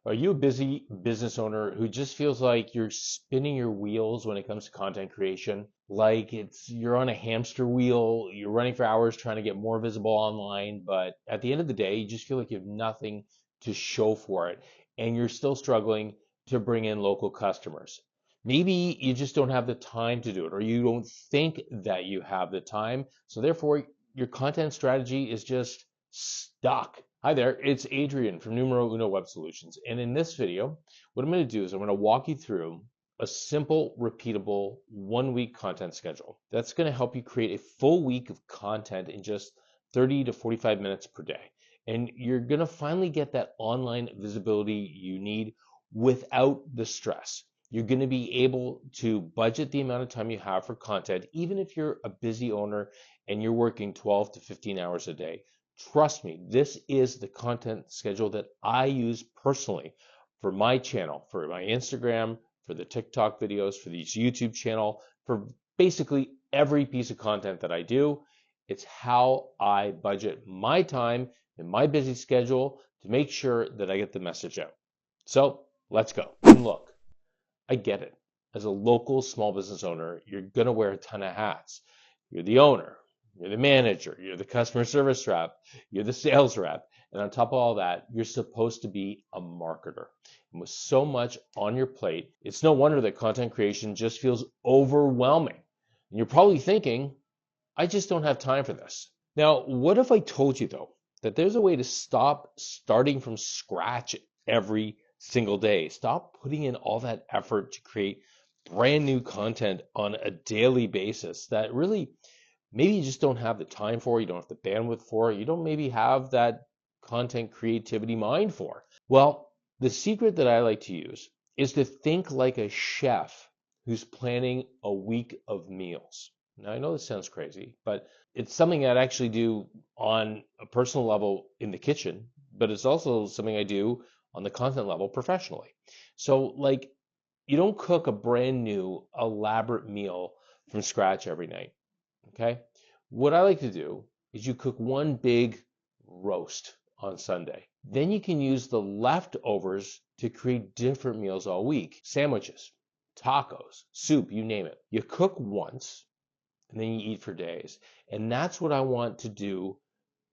Are you a busy business owner who just feels like you're spinning your wheels when it comes to content creation? Like you're on a hamster wheel, you're running for hours trying to get more visible online, but at the end of the day, you just feel like you have nothing to show for it, and you're still struggling to bring in local customers. Maybe you just don't have the time to do it, or you don't think that you have the time, so therefore your content strategy is just stuck. Hi there, it's Adrian from Numero Uno Web Solutions. And in this video, what I'm going to do is I'm going to walk you through a simple, repeatable 1 week content schedule. That's going to help you create a full week of content in just 30 to 45 minutes per day. And you're going to finally get that online visibility you need without the stress. You're going to be able to budget the amount of time you have for content, even if you're a busy owner and you're working 12 to 15 hours a day. Trust me, this is the content schedule that I use personally for my channel, for my Instagram, for the TikTok videos, for this YouTube channel, for basically every piece of content that I do. It's how I budget my time and my busy schedule to make sure that I get the message out. So let's go. And look, I get it. As a local small business owner, you're going to wear a ton of hats. You're the owner, you're the manager, you're the customer service rep, you're the sales rep. And on top of all that, you're supposed to be a marketer. And with so much on your plate, it's no wonder that content creation just feels overwhelming. And you're probably thinking, I just don't have time for this. Now, what if I told you, though, that there's a way to stop starting from scratch every single day? Stop putting in all that effort to create brand new content on a daily basis that really maybe you just don't have the time for, you don't have the bandwidth for, you don't maybe have that content creativity mind for. Well, the secret that I like to use is to think like a chef who's planning a week of meals. Now, I know this sounds crazy, but it's something I'd actually do on a personal level in the kitchen, but it's also something I do on the content level professionally. So, like, you don't cook a brand new, elaborate meal from scratch every night. Okay. What I like to do is you cook one big roast on Sunday. Then you can use the leftovers to create different meals all week. Sandwiches, tacos, soup, you name it. You cook once and then you eat for days. And that's what I want to do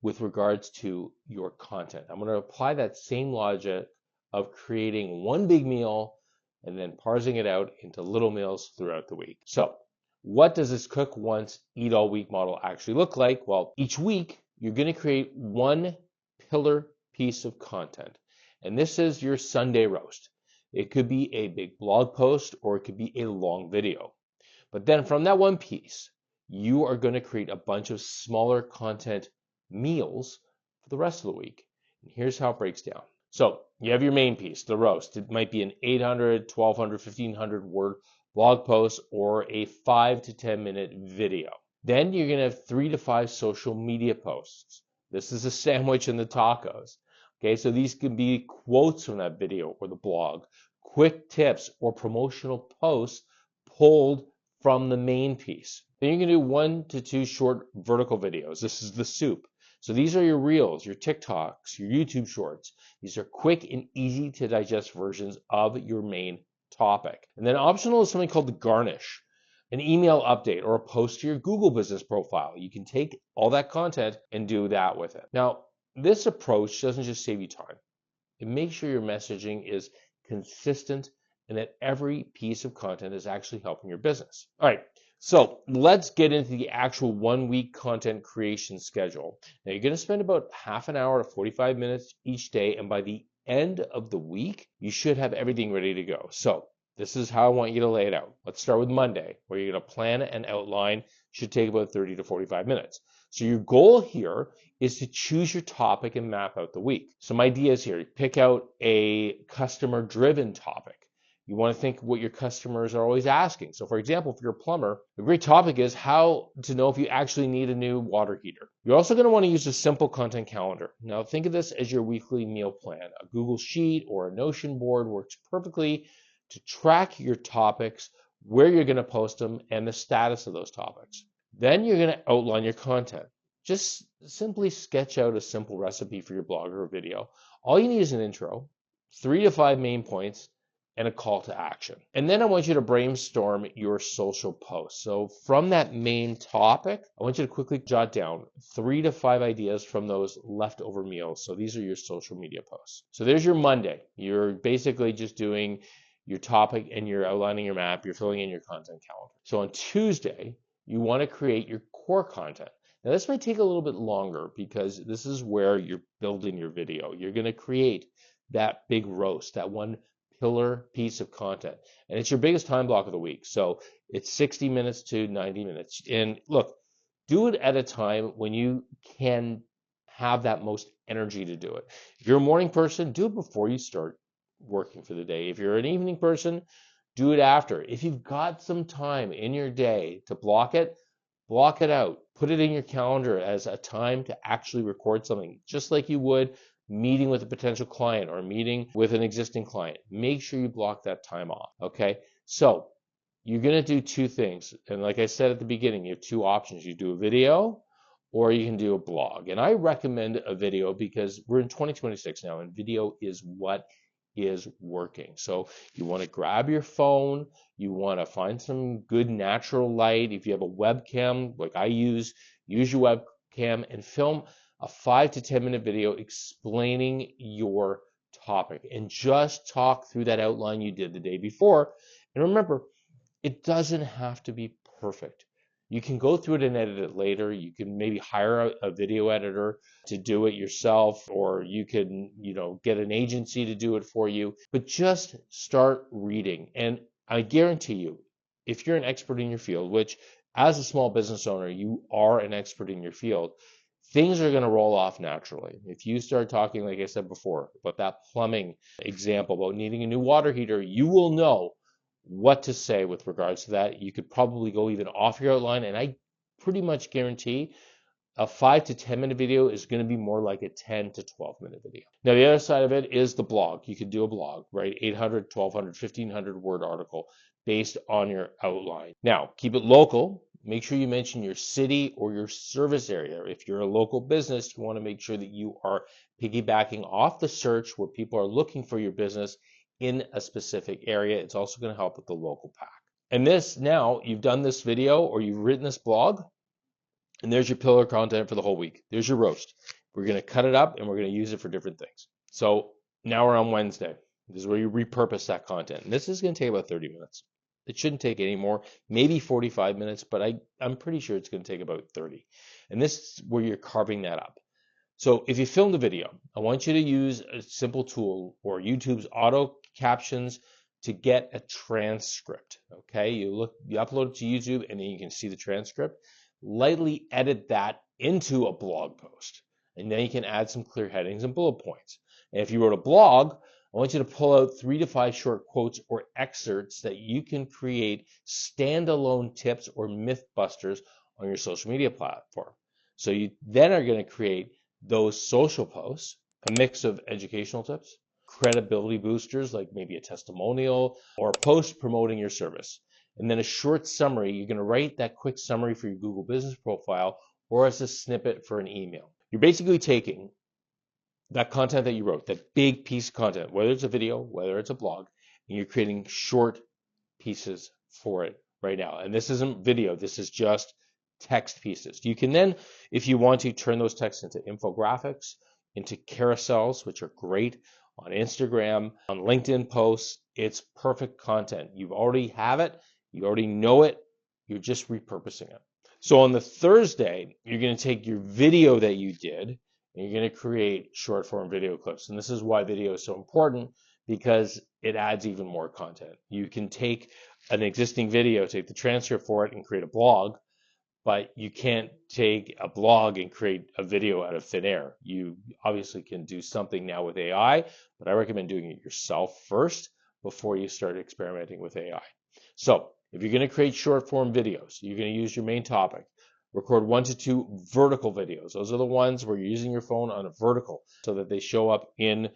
with regards to your content. I'm going to apply that same logic of creating one big meal and then parsing it out into little meals throughout the week. So what does this cook once, eat all week model actually look like? Well, each week you're going to create one pillar piece of content. And this is your Sunday roast. It could be a big blog post or it could be a long video. But then from that one piece, you are going to create a bunch of smaller content meals for the rest of the week. And here's how it breaks down. So you have your main piece, the roast. It might be an 800, 1200, 1500 word blog post or a 5 to 10 minute video. Then you're going to have 3 to 5 social media posts. This is a sandwich in the tacos. Okay, so these can be quotes from that video or the blog, quick tips or promotional posts pulled from the main piece. Then you're going to do 1 to 2 short vertical videos. This is the soup. So these are your reels, your TikToks, your YouTube shorts. These are quick and easy to digest versions of your main topic. And then optional is something called the garnish, an email update or a post to your Google business profile. You can take all that content and do that with it. Now, this approach doesn't just save you time. It makes sure your messaging is consistent and that every piece of content is actually helping your business. All right. So let's get into the actual 1 week content creation schedule. Now you're going to spend about half an hour to 45 minutes each day. And by the end of the week, you should have everything ready to go. So this is how I want you to lay it out. Let's start with Monday, where you're going to plan and outline. Should take about 30 to 45 minutes. So your goal here is to choose your topic and map out the week. Some ideas here. Pick out a customer-driven topic. You want to think what your customers are always asking. So for example, if you're a plumber, a great topic is how to know if you actually need a new water heater. You're also going to want to use a simple content calendar. Now think of this as your weekly meal plan. A Google Sheet or a Notion board works perfectly to track your topics, where you're going to post them, and the status of those topics. Then you're going to outline your content. Just simply sketch out a simple recipe for your blog or video. All you need is an intro, 3 to 5 main points, and a call to action. And then I want you to brainstorm your social posts. So from that main topic, I want you to quickly jot down 3 to 5 ideas from those leftover meals. So these are your social media posts. So there's your Monday. You're basically just doing your topic and you're outlining your map. You're filling in your content calendar. So on Tuesday, you want to create your core content. Now this might take a little bit longer because this is where you're building your video. You're going to create that big roast, that one pillar piece of content. And it's your biggest time block of the week. So it's 60 minutes to 90 minutes. And look, do it at a time when you can have that most energy to do it. If you're a morning person, do it before you start working for the day. If you're an evening person, do it after. If you've got some time in your day to block it out. Put it in your calendar as a time to actually record something, just like you would meeting with a potential client or meeting with an existing client. Make sure you block that time off, okay? So you're going to do two things. And like I said at the beginning, you have two options. You do a video or you can do a blog. And I recommend a video because we're in 2026 now and video is what is working. So you want to grab your phone, you want to find some good natural light. If you have a webcam, like I use your webcam and film a 5 to 10 minute video explaining your topic and just talk through that outline you did the day before. And remember, it doesn't have to be perfect. You can go through it and edit it later. You can maybe hire a video editor to do it yourself, or you can, get an agency to do it for you. But just start reading. And I guarantee you, if you're an expert in your field, which as a small business owner, you are an expert in your field, things are going to roll off naturally. If you start talking, like I said before, about that plumbing example, about needing a new water heater, you will know what to say with regards to that. You could probably go even off your outline, and I pretty much guarantee a 5 to 10 minute video is going to be more like a 10 to 12 minute video. Now, the other side of it is the blog. You could do a blog, right? 800, 1200, 1500 word article based on your outline. Now, keep it local. Make sure you mention your city or your service area. If you're a local business, you want to make sure that you are piggybacking off the search where people are looking for your business in a specific area. It's also going to help with the local pack. And this, now you've done this video or you've written this blog, and there's your pillar content for the whole week. There's your roast. We're going to cut it up and we're going to use it for different things. So now we're on Wednesday. This is where you repurpose that content. And this is going to take about 30 minutes. It shouldn't take any more, maybe 45 minutes, but I'm pretty sure it's going to take about 30. And this is where you're carving that up. So if you filmed a video, I want you to use a simple tool or YouTube's auto captions to get a transcript. Okay, you upload it to YouTube and then you can see the transcript. Lightly edit that into a blog post, and then you can add some clear headings and bullet points. And if you wrote a blog, I want you to pull out 3 to 5 short quotes or excerpts that you can create standalone tips or myth busters on your social media platform. So you then are going to create those social posts, a mix of educational tips, credibility boosters like maybe a testimonial or a post promoting your service. And then a short summary. You're going to write that quick summary for your Google business profile or as a snippet for an email. You're basically taking that content that you wrote, that big piece of content, whether it's a video, whether it's a blog, and you're creating short pieces for it right now. And this isn't video, this is just text pieces. You can then, if you want to, turn those texts into infographics, into carousels, which are great on Instagram, on LinkedIn posts. It's perfect content. You already have it, you already know it, you're just repurposing it. So on the Thursday, you're going to take your video that you did and you're going to create short form video clips. And this is why video is so important, because it adds even more content. You can take an existing video, take the transcript for it and create a blog, but you can't take a blog and create a video out of thin air. You obviously can do something now with AI, but I recommend doing it yourself first before you start experimenting with AI. So if you're going to create short form videos, you're going to use your main topic. Record 1 to 2 vertical videos. Those are the ones where you're using your phone on a vertical so that they show up in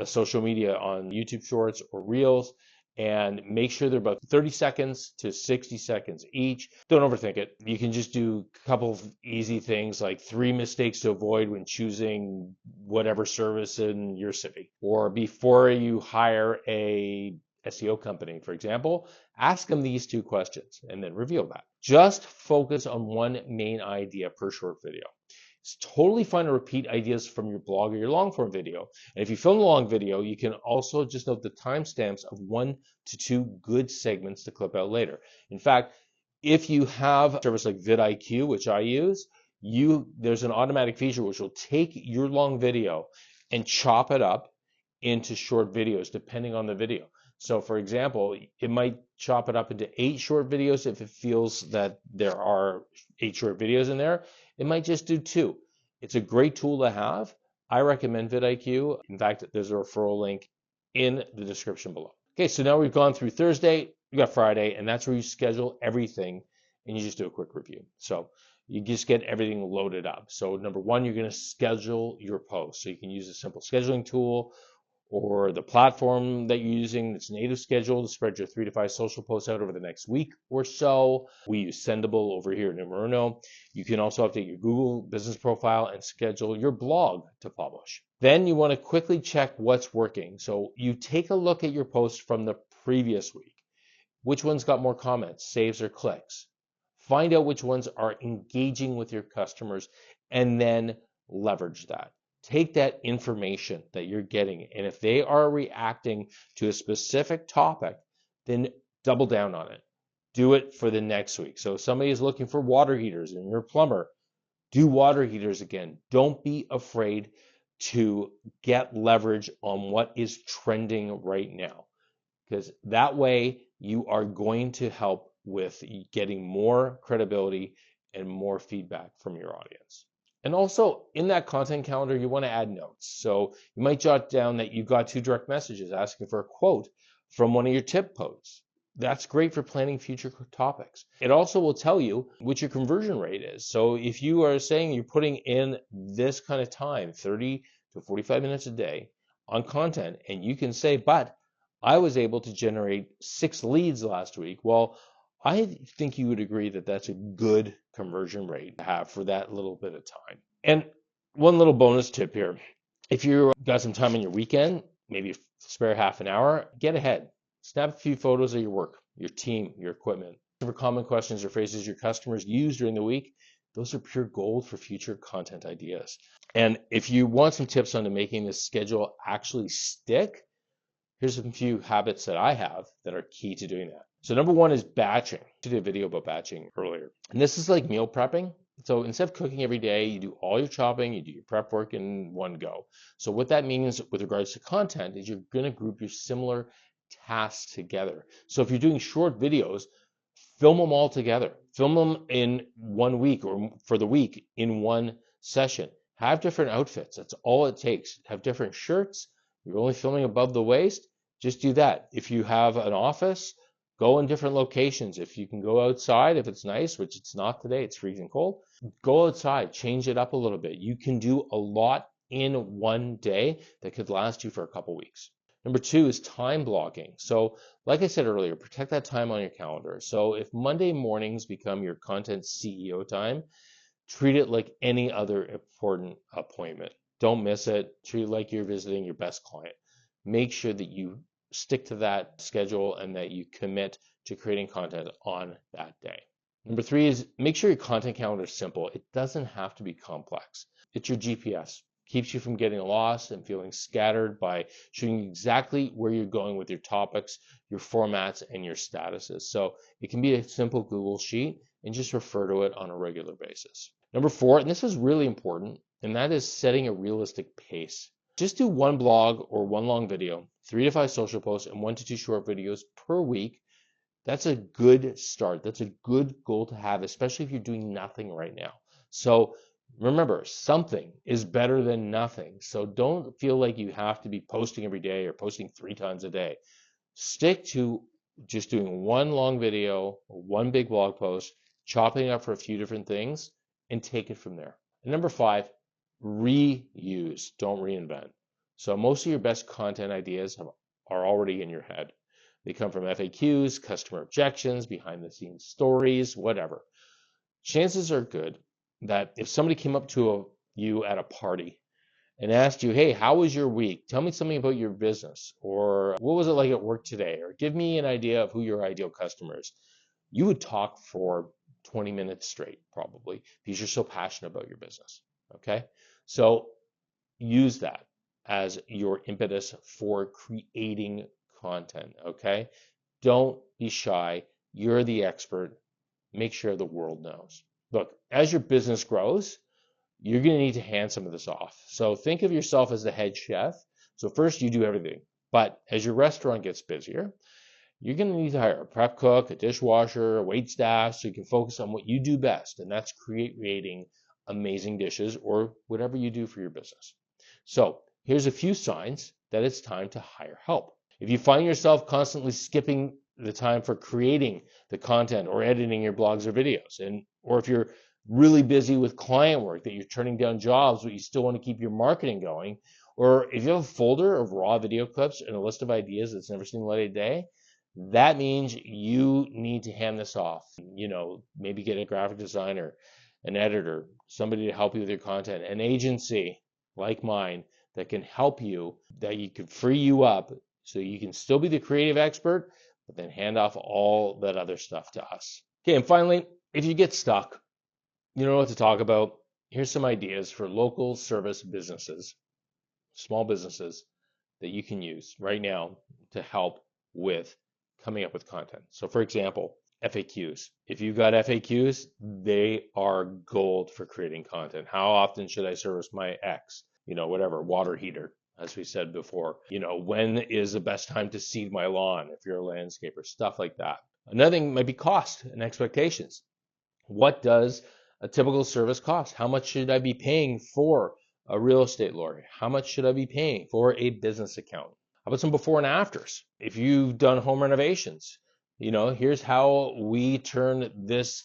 social media on YouTube Shorts or Reels, and make sure they're about 30 seconds to 60 seconds each. Don't overthink it. You can just do a couple of easy things like 3 mistakes to avoid when choosing whatever service in your city. Or before you hire a SEO company, for example, ask them these 2 questions and then reveal that. Just focus on one main idea per short video. It's totally fine to repeat ideas from your blog or your long form video. And if you film a long video, you can also just note the timestamps of 1 to 2 good segments to clip out later. In fact, if you have a service like vidIQ, which I use, there's an automatic feature which will take your long video and chop it up into short videos depending on the video. So for example, it might chop it up into 8 short videos if it feels that there are 8 short videos in there. It might just do 2. It's a great tool to have. I recommend vidIQ. In fact, there's a referral link in the description below. Okay, so now we've gone through Thursday, we got Friday, and that's where you schedule everything and you just do a quick review. So you just get everything loaded up. So number 1, you're going to schedule your post. So you can use a simple scheduling tool or the platform that you're using that's native schedule to spread your 3 to 5 social posts out over the next week or so. We use Sendable over here at Numero Uno. You can also update your Google business profile and schedule your blog to publish. Then you want to quickly check what's working. So you take a look at your posts from the previous week. Which one's got more comments, saves, or clicks? Find out which ones are engaging with your customers and then leverage that. Take that information that you're getting, and if they are reacting to a specific topic, then double down on it. Do it for the next week. So if somebody is looking for water heaters and you're a plumber, do water heaters again. Don't be afraid to get leverage on what is trending right now, because that way you are going to help with getting more credibility and more feedback from your audience. And also in that content calendar, you want to add notes. So you might jot down that you got 2 direct messages asking for a quote from one of your tip posts. That's great for planning future topics. It also will tell you what your conversion rate is. So if you are saying you're putting in this kind of time, 30 to 45 minutes a day on content, and you can say, but I was able to generate 6 leads last week. Well, I think you would agree that that's a good conversion rate to have for that little bit of time. And one little bonus tip here, if you got some time on your weekend, maybe spare half an hour, get ahead. Snap a few photos of your work, your team, your equipment. For common questions or phrases your customers use during the week, those are pure gold for future content ideas. And if you want some tips on making this schedule actually stick, here's a few habits that I have that are key to doing that. So number 1 is batching. I did a video about batching earlier. And this is like meal prepping. So instead of cooking every day, you do all your chopping, you do your prep work in one go. So what that means with regards to content is you're going to group your similar tasks together. So if you're doing short videos, film them all together. Film them in 1 week or for the week in one session. Have different outfits. That's all it takes. Have different shirts. You're only filming above the waist. Just do that. If you have an office, go in different locations. If you can go outside, if it's nice, which it's not today, it's freezing cold, go outside, change it up a little bit. You can do a lot in one day that could last you for a couple weeks. Number 2 is time blocking. So like I said earlier, protect that time on your calendar. So if Monday mornings become your content CEO time, treat it like any other important appointment. Don't miss it. Treat it like you're visiting your best client. Make sure that you stick to that schedule and that you commit to creating content on that day. Number 3 is make sure your content calendar is simple. It doesn't have to be complex. It's your GPS. Keeps you from getting lost and feeling scattered by showing you exactly where you're going with your topics, your formats, and your statuses. So it can be a simple Google sheet and just refer to it on a regular basis. Number 4, and this is really important, and that is setting a realistic pace. Just do 1 blog or 1 long video, 3 to 5 social posts, and 1 to 2 short videos per week. That's a good start. That's a good goal to have, especially if you're doing nothing right now. So remember, something is better than nothing. So don't feel like you have to be posting every day or posting 3 times a day. Stick to just doing 1 long video, 1 big blog post, chopping it up for a few different things, and take it from there. And number 5, reuse, don't reinvent. So most of your best content ideas are already in your head. They come from FAQs, customer objections, behind the scenes stories, whatever. Chances are good that if somebody came up to you at a party and asked you, hey, how was your week? Tell me something about your business, or what was it like at work today? Or give me an idea of who your ideal customer is. You would talk for 20 minutes straight, probably, because you're so passionate about your business. Okay. So use that as your impetus for creating content. Okay. Don't be shy. You're the expert. Make sure the world knows. Look, as your business grows, you're going to need to hand some of this off. So think of yourself as the head chef. So first you do everything. But as your restaurant gets busier, you're going to need to hire a prep cook, a dishwasher, a wait staff, so you can focus on what you do best, and that's creating amazing dishes or whatever you do for your business. So here's a few signs that it's time to hire help. If you find yourself constantly skipping the time for creating the content or editing your blogs or videos, or if you're really busy with client work that you're turning down jobs but you still want to keep your marketing going, or if you have a folder of raw video clips and a list of ideas that's never seen the light of day, that means you need to hand this off. Maybe get a graphic designer, an editor, somebody to help you with your content, an agency like mine that can help you, that you can free you up so you can still be the creative expert, but then hand off all that other stuff to us. Okay, and finally, if you get stuck, you don't know what to talk about, here's some ideas for local service businesses, small businesses that you can use right now to help with coming up with content. So for example, FAQs. If you've got FAQs, they are gold for creating content. How often should I service my ex? Whatever, water heater, as we said before. When is the best time to seed my lawn if you're a landscaper? Stuff like that. Another thing might be cost and expectations. What does a typical service cost? How much should I be paying for a real estate lawyer? How much should I be paying for a business accountant? How about some before and afters? If you've done home renovations, here's how we turned this,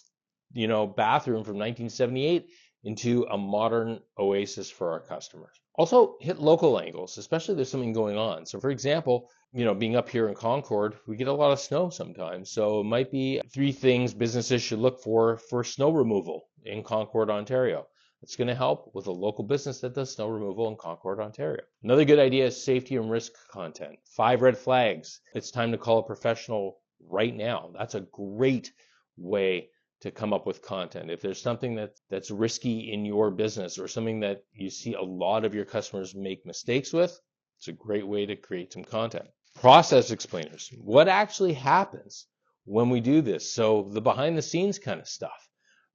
bathroom from 1978 into a modern oasis for our customers. Also hit local angles, especially if there's something going on. So for example, being up here in Concord, we get a lot of snow sometimes. So it might be 3 things businesses should look for snow removal in Concord, Ontario. It's going to help with a local business that does snow removal in Concord, Ontario. Another good idea is safety and risk content. 5 red flags. It's time to call a professional right now. That's a great way to come up with content. If there's something that's risky in your business or something that you see a lot of your customers make mistakes with, it's a great way to create some content. Process explainers. What actually happens when we do this? So the behind the scenes kind of stuff,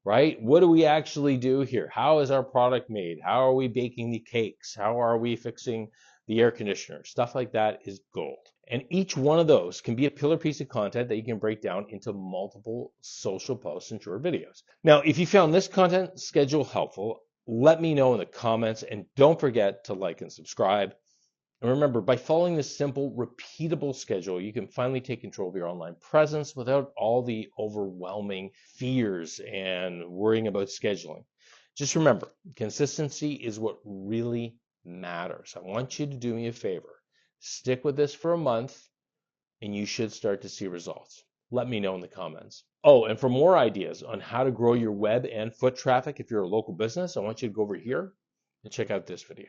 right? What do we actually do here? How is our product made? How are we baking the cakes? How are we fixing the air conditioner? Stuff like that is gold. And each one of those can be a pillar piece of content that you can break down into multiple social posts and short videos. Now, if you found this content schedule helpful, let me know in the comments, and don't forget to like and subscribe. And remember, by following this simple, repeatable schedule, you can finally take control of your online presence without all the overwhelming fears and worrying about scheduling. Just remember, consistency is what really matters. I want you to do me a favor. Stick with this for a month, and you should start to see results. Let me know in the comments. Oh, and for more ideas on how to grow your web and foot traffic if you're a local business, I want you to go over here and check out this video.